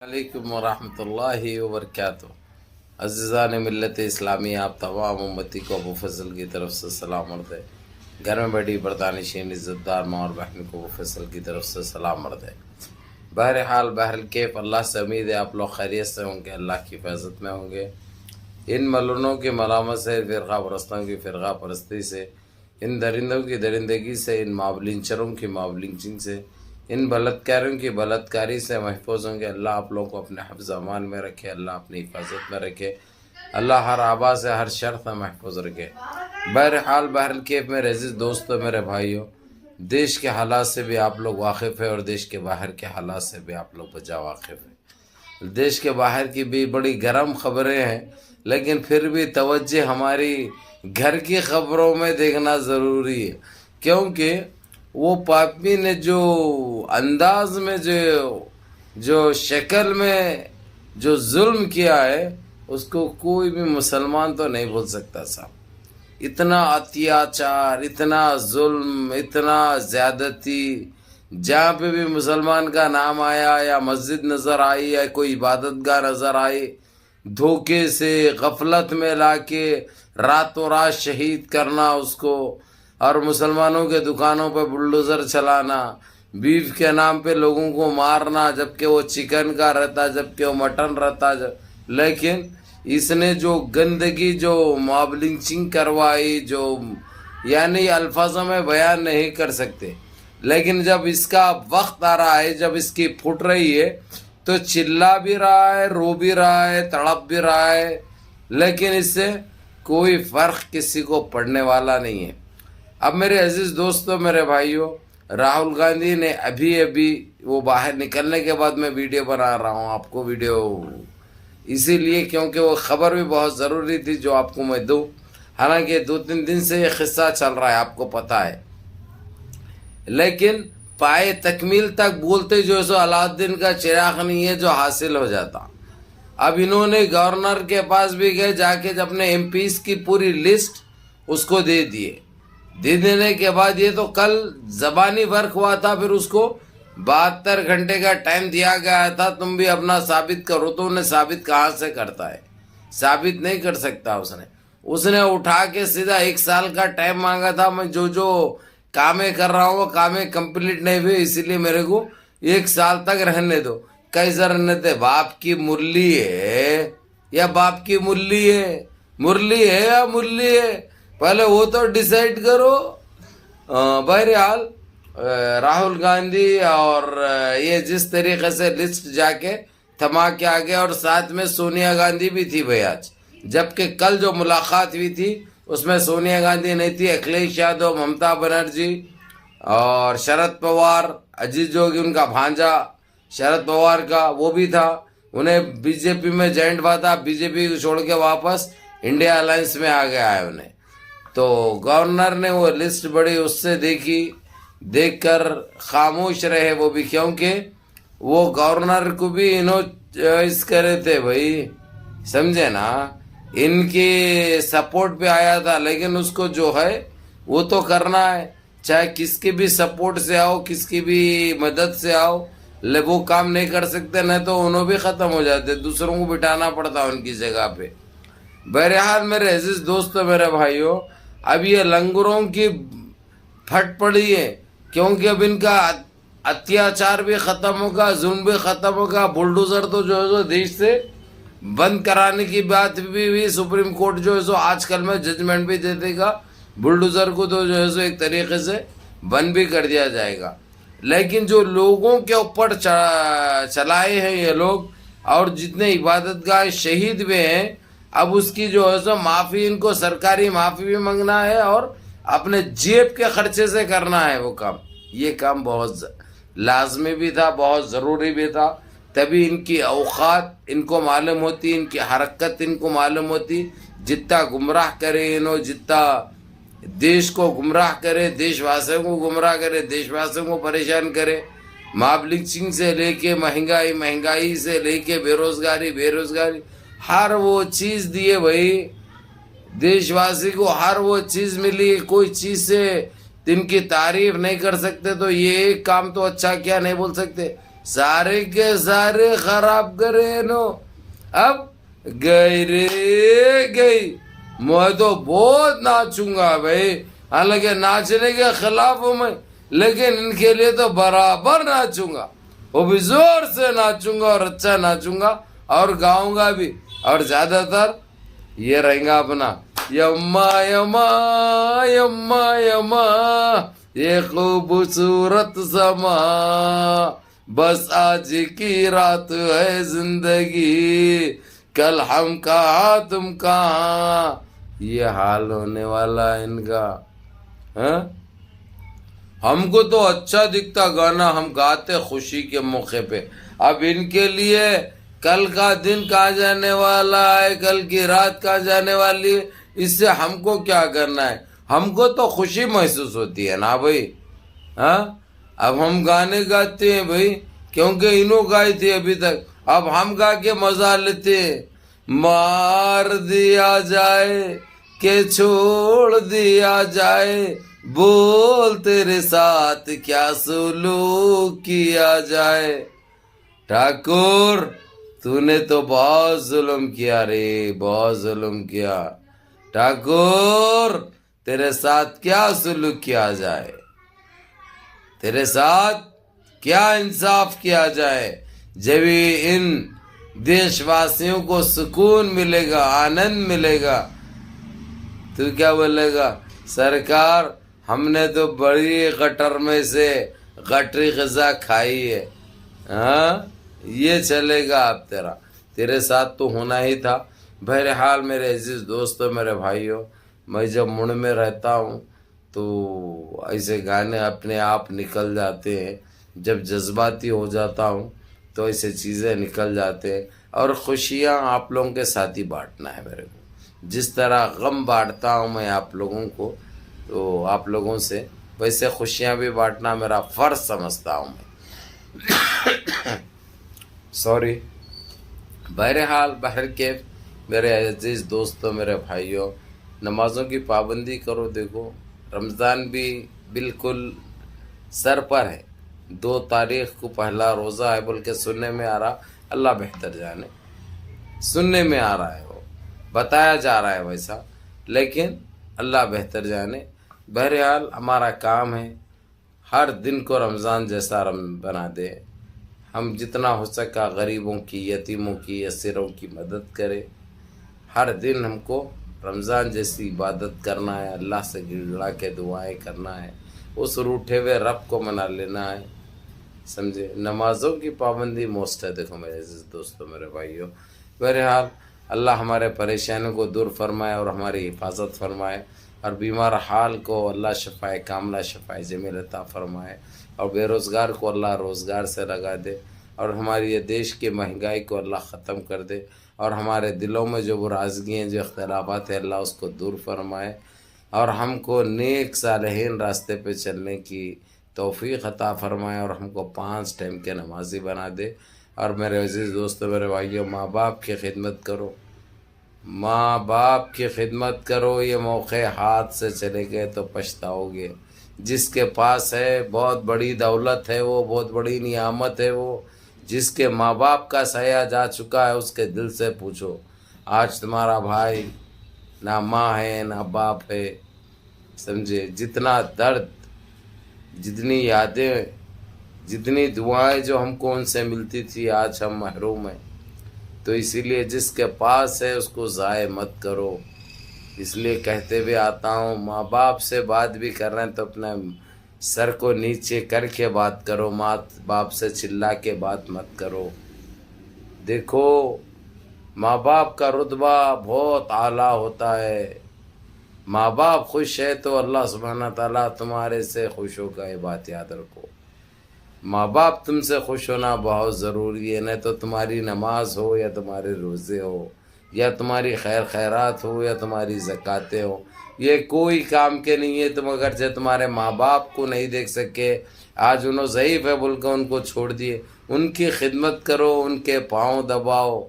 علیکم ورحمۃ اللہ وبرکاتہ۔ عزیزان ملت اسلامی، آپ تمام امتی کو ابو فضل کی طرف سے سلام عرض ہے۔ گھر میں بیٹھی برطانشین عزت دار ماں اور بہن کو ابو فضل کی طرف سے سلام عرض ہے۔ بہرحال بہرکیف اللہ سے امید ہے آپ لوگ خیریت سے ہوں گے، اللہ کی حفاظت میں ہوں گے۔ ان ملونوں کی ملامت سے، فرقہ پرستوں کی فرقہ پرستی سے، ان درندوں کی درندگی سے، ان مابلنچروں کی مابلنچنگ سے، ان بلاتکاروں کی بلاتکاری سے محفوظ ہوں گے۔ اللہ آپ لوگوں کو اپنے حفظ امان میں رکھے، اللہ اپنی حفاظت میں رکھے، اللہ ہر آبا سے ہر شر سے محفوظ رکھے۔ بہرحال بہرکیف میرے عزیز دوستو، میرے بھائیوں، دیش کے حالات سے بھی آپ لوگ واقف ہیں اور دیش کے باہر کے حالات سے بھی آپ لوگ بجا واقف ہیں۔ دیش کے باہر کی بھی بڑی گرم خبریں ہیں، لیکن پھر بھی توجہ ہماری گھر کی خبروں میں دیکھنا ضروری ہے، کیونکہ وہ پاپی نے جو انداز میں جو شکل میں جو ظلم کیا ہے، اس کو کوئی بھی مسلمان تو نہیں بھول سکتا صاحب۔ اتنا اتیاچار، اتنا ظلم، اتنا زیادتی، جہاں پہ بھی مسلمان کا نام آیا یا مسجد نظر آئی یا کوئی عبادت گاہ نظر آئی، دھوکے سے غفلت میں لا کے راتوں رات شہید کرنا اس کو، اور مسلمانوں کے دکانوں پہ بلڈوزر چلانا، بیف کے نام پہ لوگوں کو مارنا، جبکہ وہ چکن کا رہتا، جبکہ وہ مٹن رہتا۔ لیکن اس نے جو گندگی، جو ماب لنچنگ کروائی، جو یعنی الفاظوں میں بیان نہیں کر سکتے، لیکن جب اس کا وقت آ رہا ہے، جب اس کی پھٹ رہی ہے تو چلا بھی رہا ہے، رو بھی رہا ہے، تڑپ بھی رہا ہے، لیکن اس سے کوئی فرق کسی کو پڑنے والا نہیں ہے۔ اب میرے عزیز دوستو، میرے بھائیوں، راہل گاندھی نے ابھی وہ باہر نکلنے کے بعد میں ویڈیو بنا رہا ہوں آپ کو، ویڈیو اسی لیے کیونکہ وہ خبر بھی بہت ضروری تھی جو آپ کو میں دوں، حالانکہ 2-3 دن سے یہ قصہ چل رہا ہے، آپ کو پتہ ہے، لیکن پائے تکمیل تک بولتے جو سو علاؤالدین کا چراغ نہیں ہے جو حاصل ہو جاتا۔ اب انہوں نے گورنر کے پاس بھی گئے، جا کے اپنے ایم پیز کی پوری لسٹ اس کو دے دینے کے بعد یہ تو کل زبانی فرق ہوا تھا، پھر اس کو 72 گھنٹے کا ٹائم دیا گیا تھا، تم بھی اپنا ثابت کرو، تو انہیں ثابت کہاں سے کرتا ہے؟ ثابت نہیں کر سکتا۔ اس نے اٹھا کے سیدھا 1 سال کا ٹائم مانگا تھا، میں جو کامیں کر رہا ہوں وہ کامیں کمپلیٹ نہیں ہوئے، اسی لیے میرے کو 1 سال تک رہنے دو۔ کیسے رہنے دے؟ باپ کی مرلی ہے یا باپ کی مرلی ہے؟ مرلی ہے یا مرلی ہے؟ پہلے وہ تو ڈیسائیڈ کرو۔ بہرحال راہل گاندھی اور یہ جس طریقے سے لسٹ جا کے تھما کے آگے، اور ساتھ میں سونیا گاندھی بھی تھی بھائی آج، جبکہ کل جو ملاقات ہوئی تھی اس میں سونیا گاندھی نہیں تھی، اکھلیش یادو، ممتا بنرجی اور شرد پوار، اجیت جوگی ان کا بھانجا شرد پوار کا وہ بھی تھا، انہیں بی جے پی میں جوائنٹ ہوا تھا، بی جے پی کو چھوڑ کے واپس انڈیا الائنس میں آ گیا ہے انہیں۔ تو گورنر نے وہ لسٹ بڑی اس سے دیکھ کر خاموش رہے وہ بھی، کیونکہ وہ گورنر کو بھی اس کرے تھے بھائی، سمجھے نا، ان کی سپورٹ پہ آیا تھا، لیکن اس کو جو ہے وہ تو کرنا ہے، چاہے کس کی بھی سپورٹ سے آؤ، کس کی بھی مدد سے آؤ، وہ کام نہیں کر سکتے، نہیں تو انہوں بھی ختم ہو جاتے، دوسروں کو بٹھانا پڑتا ان کی جگہ پہ۔ بہرحال میرے عزیز دوستو، میرے بھائیوں، اب یہ لنگروں کی پھٹ پڑی ہے، کیونکہ اب ان کا اتیاچار بھی ختم ہوگا، ظلم بھی ختم ہوگا، بلڈوزر تو جو ہے سو دیش سے بند کرانے کی بات بھی سپریم کورٹ جو ہے سو آج کل میں ججمنٹ بھی دے دے گا، بلڈوزر کو تو جو ہے سو ایک طریقے سے بند بھی کر دیا جائے گا۔ لیکن جو لوگوں کے اوپر چلائے ہیں یہ لوگ، اور جتنے عبادت گاہ شہید ہوئے ہیں، اب اس کی جو ہے سو معافی، ان کو سرکاری معافی بھی مانگنا ہے اور اپنے جیب کے خرچے سے کرنا ہے وہ کام۔ یہ کام بہت لازمی بھی تھا، بہت ضروری بھی تھا، تبھی ان کی اوقات ان کو معلوم ہوتی، ان کی حرکت ان کو معلوم ہوتی۔ جتنا گمراہ کرے انہوں، جتنا دیش کو گمراہ کرے، دیش واسیوں کو گمراہ کرے، دیش واسیوں کو پریشان کرے، ماب لنچنگ سے لے کے مہنگائی سے لے کے بے روزگاری، ہر وہ چیز دیے بھائی دیش واسی کو، ہر وہ چیز ملی، کوئی چیز سے ان کی تعریف نہیں کر سکتے، تو یہ ایک کام تو اچھا کیا نہیں بول سکتے۔ سارے کے سارے خراب کرے نو. اب گئی رے گئی. میں تو بہت ناچوں گا بھائی، حالانکہ ناچنے کے خلاف ہوں میں، لیکن ان کے لیے تو برابر ناچوں گا، وہ بھی زور سے ناچوں گا اور اچھا ناچوں گا اور گاؤں گا بھی. اور زیادہ تر یہ رہیں گا اپنا یما یما یما یما یہ خوبصورت سما، بس آج کی رات ہے زندگی، کل ہم کہاں تم کہاں. یہ حال ہونے والا ہے ان کا. ہم کو تو اچھا دکھتا گانا ہم گاتے خوشی کے موقع پہ. اب ان کے لیے کل کا دن کہاں جانے والا ہے، کل کی رات کہاں جانے والی ہے، اس سے ہم کو کیا کرنا ہے. ہم کو تو خوشی محسوس ہوتی ہے نا بھائی. اب ہم گانے گاتے ہیں بھائی کیونکہ انہوں گائی تھی ابھی تک، اب ہم گا کے مزہ لیتے ہیں. مار دیا جائے کہ چھوڑ دیا جائے، بول تیرے ساتھ کیا سلوک کیا جائے. ٹھاکر تو نے تو بہت ظلم کیا رے، بہت ظلم کیا. ٹھاکر تیرے ساتھ کیا سلوک کیا جائے، تیرے ساتھ کیا انصاف کیا جائے. جب ان دیش واسیوں کو سکون ملے گا، آنند ملے گا، تو کیا بولے گا سرکار ہم نے تو بڑی گٹر میں سے گٹری غذا کھائی ہے. یہ چلے گا اب تیرے ساتھ تو ہونا ہی تھا. بہرحال میرے عزیز دوستو، میرے بھائیوں، میں جب مڑ میں رہتا ہوں تو ایسے گانے اپنے آپ نکل جاتے ہیں. جب جذباتی ہو جاتا ہوں تو ایسے چیزیں نکل جاتے ہیں. اور خوشیاں آپ لوگوں کے ساتھ ہی بانٹنا ہے میرے کو. جس طرح غم بانٹتا ہوں میں آپ لوگوں کو، تو آپ لوگوں سے ویسے خوشیاں بھی بانٹنا میرا فرض سمجھتا ہوں میں. سوری. بہرحال بہرکیف میرے عزیز دوستوں، میرے بھائیوں، نمازوں کی پابندی کرو. دیکھو رمضان بھی بالکل سر پر ہے. 2 تاریخ کو پہلا روزہ ہے بلکہ سننے میں آ رہا، اللہ بہتر جانے، سننے میں آ رہا ہے، وہ بتایا جا رہا ہے ویسا، لیکن اللہ بہتر جانے. بہرحال ہمارا کام ہے ہر دن کو رمضان جیسا بنا دے. ہم جتنا ہو سکا غریبوں کی، یتیموں کی، اسیروں کی مدد کرے. ہر دن ہم کو رمضان جیسی عبادت کرنا ہے، اللہ سے گڑ گڑا کے دعائیں کرنا ہے، اس روٹھے ہوئے رب کو منا لینا ہے. سمجھے. نمازوں کی پابندی موسٹ ہے. دیکھو میرے عزیز دوستوں، میرے بھائیوں، بہرحال اللہ ہمارے پریشانیوں کو دور فرمائے اور ہماری حفاظت فرمائے، اور بیمار حال کو اللہ شفائے کاملہ شفائے جمیل عطا فرمائے، اور بے روزگار کو اللہ روزگار سے لگا دے، اور ہماری یہ دیش کی مہنگائی کو اللہ ختم کر دے، اور ہمارے دلوں میں جو برازگی ہیں، جو اختلافات ہیں، اللہ اس کو دور فرمائے، اور ہم کو نیک صالحین راستے پہ چلنے کی توفیق عطا فرمائے، اور ہم کو 5 ٹائم کے نمازی بنا دے. اور میرے عزیز دوستو، میرے بھائیوں، ماں باپ کی خدمت کرو، ماں باپ کی خدمت کرو. یہ موقع ہاتھ سے چلے گئے تو پچھتاؤ گے. جس کے پاس ہے بہت بڑی دولت ہے، وہ بہت بڑی نعمت ہے. وہ جس کے ماں باپ کا سایہ جا چکا ہے اس کے دل سے پوچھو. آج تمہارا بھائی نہ ماں ہے نہ باپ ہے. سمجھے. جتنا درد، جتنی یادیں، جتنی دعائیں جو ہم کو ان سے ملتی تھی، آج ہم محروم ہیں. تو اسی لیے جس کے پاس ہے اس کو ضائع مت کرو. اس لیے کہتے بھی آتا ہوں، ماں باپ سے بات بھی کر رہے ہیں تو اپنے سر کو نیچے کر کے بات کرو، ماں باپ سے چلا کے بات مت کرو. دیکھو ماں باپ کا رتبہ بہت اعلیٰ ہوتا ہے. ماں باپ خوش ہے تو اللہ سبحانہ تعالیٰ تمہارے سے خوش ہوگا. یہ بات یاد رکھو. ماں باپ تم سے خوش ہونا بہت ضروری ہے. نہیں تو تمہاری نماز ہو یا تمہارے روزے ہو یا تمہاری خیرات ہو یا تمہاری زکاتیں ہو، یہ کوئی کام کے نہیں ہے. تم اگرچہ تمہارے ماں باپ کو نہیں دیکھ سکے، آج انہوں ضعیف ہے بول کر ان کو چھوڑ دیے، ان کی خدمت کرو، ان کے پاؤں دباؤ.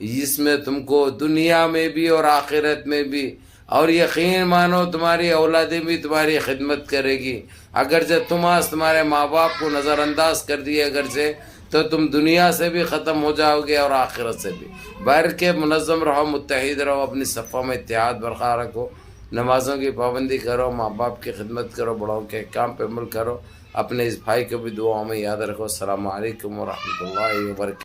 اس میں تم کو دنیا میں بھی اور آخرت میں بھی، اور یقین مانو تمہاری اولادیں بھی تمہاری خدمت کرے گی. اگرچہ تم آج تمہارے ماں باپ کو نظر انداز کر دیے، اگرچہ تو تم دنیا سے بھی ختم ہو جاؤ گے اور آخرت سے بھی. بہر کے منظم رہو، متحد رہو، اپنی صفوں میں اتحاد برقرار رکھو، نمازوں کی پابندی کرو، ماں باپ کی خدمت کرو، بڑوں کے احکام پہ عمل کرو، اپنے اس بھائی کو بھی دعاؤں میں یاد رکھو. السلام علیکم ورحمۃ اللہ وبرکاتہ.